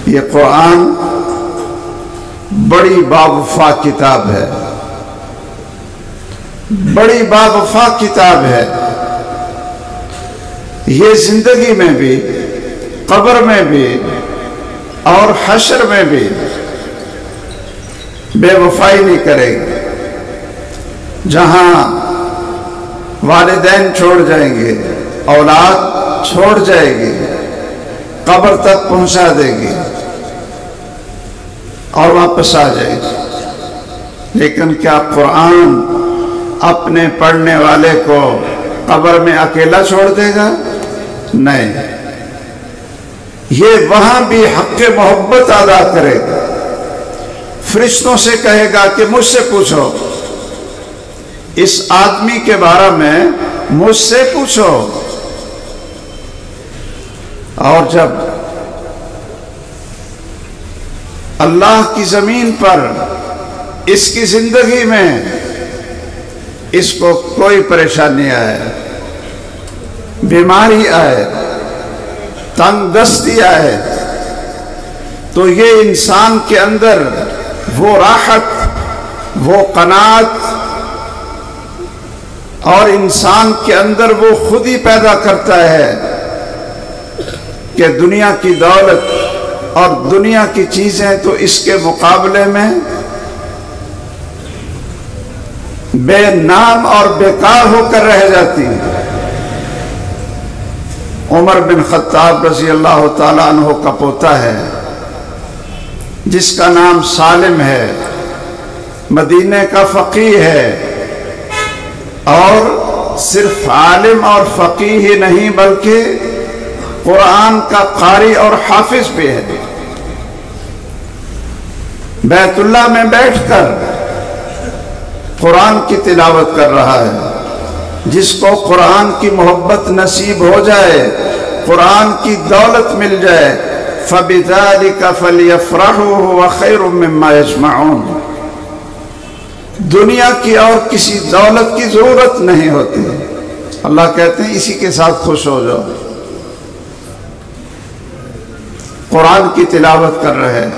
یہ قرآن بڑی باوفا کتاب ہے، بڑی باوفا کتاب ہے۔ یہ زندگی میں بھی، قبر میں بھی اور حشر میں بھی بے وفائی نہیں کرے گی۔ جہاں والدین چھوڑ جائیں گے، اولاد چھوڑ جائے گی، قبر تک پہنچا دے گی اور واپس آ جائے گی۔ لیکن کیا قرآن اپنے پڑھنے والے کو قبر میں اکیلا چھوڑ دے گا؟ نہیں، یہ وہاں بھی حق محبت ادا کرے گا۔ فرشتوں سے کہے گا کہ مجھ سے پوچھو، اس آدمی کے بارے میں مجھ سے پوچھو۔ اور جب اللہ کی زمین پر اس کی زندگی میں اس کو کوئی پریشانی آئے، بیماری آئے، تنگ دستی آئے، تو یہ انسان کے اندر وہ راحت، وہ قناعت اور انسان کے اندر وہ خود ہی پیدا کرتا ہے کہ دنیا کی دولت اور دنیا کی چیزیں تو اس کے مقابلے میں بے نام اور بیکار ہو کر رہ جاتی ہیں۔ عمر بن خطاب رضی اللہ تعالیٰ عنہ کا پوتا ہے جس کا نام سالم ہے، مدینے کا فقیہ ہے، اور صرف عالم اور فقیہ ہی نہیں بلکہ قرآن کا قاری اور حافظ بھی ہے۔ بیت اللہ میں بیٹھ کر قرآن کی تلاوت کر رہا ہے۔ جس کو قرآن کی محبت نصیب ہو جائے، قرآن کی دولت مل جائے، فَبِذَلِكَ فَلْيَفْرَحُوا هُوَ خَيْرٌ مِّمَّا يَجْمَعُونَ۔ دنیا کی اور کسی دولت کی ضرورت نہیں ہوتی۔ اللہ کہتے ہیں اسی کے ساتھ خوش ہو جاؤ۔ قرآن کی تلاوت کر رہے ہیں،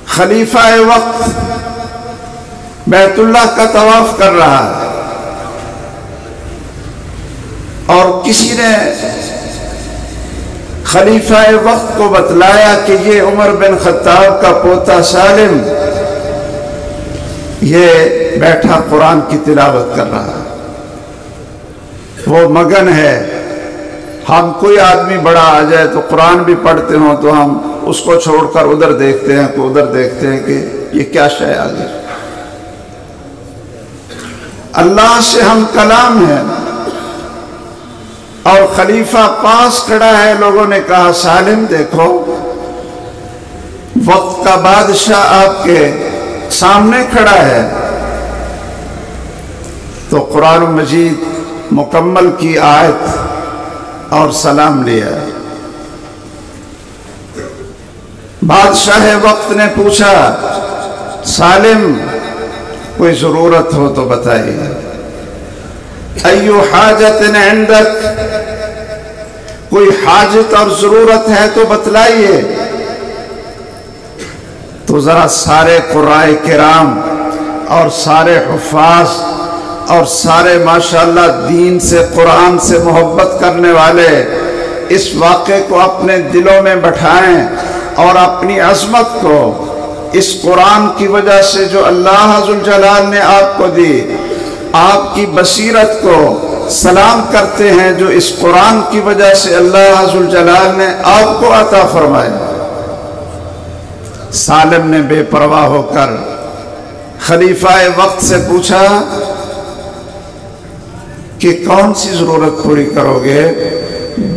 خلیفہ وقت بیت اللہ کا طواف کر رہا ہے، اور کسی نے خلیفہ وقت کو بتلایا کہ یہ عمر بن خطاب کا پوتا سالم یہ بیٹھا قرآن کی تلاوت کر رہا ہے، وہ مگن ہے۔ ہم کوئی آدمی بڑا آ جائے تو قرآن بھی پڑھتے ہوں تو ہم اس کو چھوڑ کر ادھر دیکھتے ہیں تو ادھر دیکھتے ہیں کہ یہ کیا شے آ گئی۔ اللہ سے ہم کلام ہے، اور خلیفہ پاس کھڑا ہے۔ لوگوں نے کہا سالم دیکھو، وقت کا بادشاہ آپ کے سامنے کھڑا ہے۔ تو قرآن مجید مکمل کی آیت اور سلام لیا۔ بادشاہ وقت نے پوچھا سالم کوئی ضرورت ہو تو بتائیے، ایو حاجت عندک، کوئی حاجت اور ضرورت ہے تو بتلائیے۔ تو ذرا سارے قرائے کرام اور سارے حفاظ اور سارے ماشاءاللہ دین سے، قرآن سے محبت کرنے والے اس واقعے کو اپنے دلوں میں بٹھائیں، اور اپنی عظمت کو اس قرآن کی وجہ سے جو اللہ ذوالجلال نے آپ کو دی، آپ کی بصیرت کو سلام کرتے ہیں جو اس قرآن کی وجہ سے اللہ ذوالجلال نے آپ کو عطا فرمائے۔ سالم نے بے پرواہ ہو کر خلیفہ وقت سے پوچھا کہ کون سی ضرورت پوری کرو گے،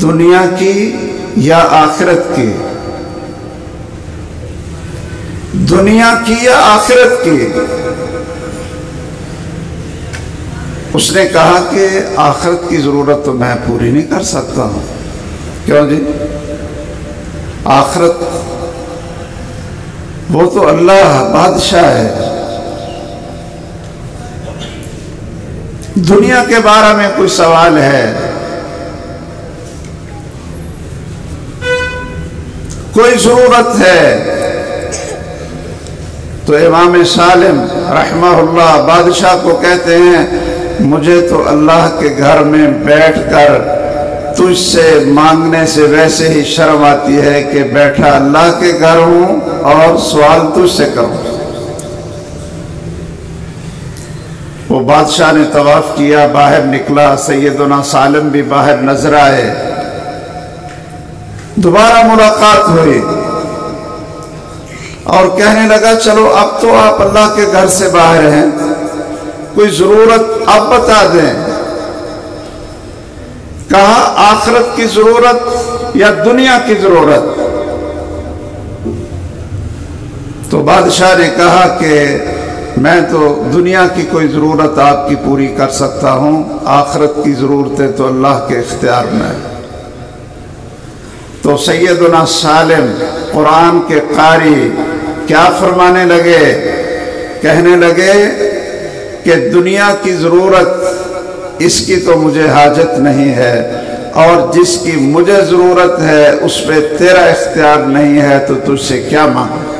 دنیا کی یا آخرت کی؟ دنیا کی یا آخرت کی؟ اس نے کہا کہ آخرت کی ضرورت تو میں پوری نہیں کر سکتا ہوں۔ کیوں جی؟ آخرت وہ تو اللہ بادشاہ ہے، دنیا کے بارے میں کوئی سوال ہے؟ کوئی ضرورت ہے؟ تو امام سالم رحمہ اللہ بادشاہ کو کہتے ہیں مجھے تو اللہ کے گھر میں بیٹھ کر تجھ سے مانگنے سے ویسے ہی شرم آتی ہے کہ بیٹھا اللہ کے گھر ہوں اور سوال تجھ سے کروں۔ وہ بادشاہ نے طواف کیا، باہر نکلا، سیدنا سالم بھی باہر نظر آئے، دوبارہ ملاقات ہوئی اور کہنے لگا چلو اب تو آپ اللہ کے گھر سے باہر ہیں، کوئی ضرورت آپ بتا دیں۔ کہا آخرت کی ضرورت یا دنیا کی ضرورت؟ تو بادشاہ نے کہا کہ میں تو دنیا کی کوئی ضرورت آپ کی پوری کر سکتا ہوں، آخرت کی ضرورتیں تو اللہ کے اختیار میں۔ تو سیدنا سالم قرآن کے قاری کیا فرمانے لگے؟ کہنے لگے کہ دنیا کی ضرورت اس کی تو مجھے حاجت نہیں ہے، اور جس کی مجھے ضرورت ہے اس پہ تیرا اختیار نہیں ہے، تو تجھ سے کیا مانگوں؟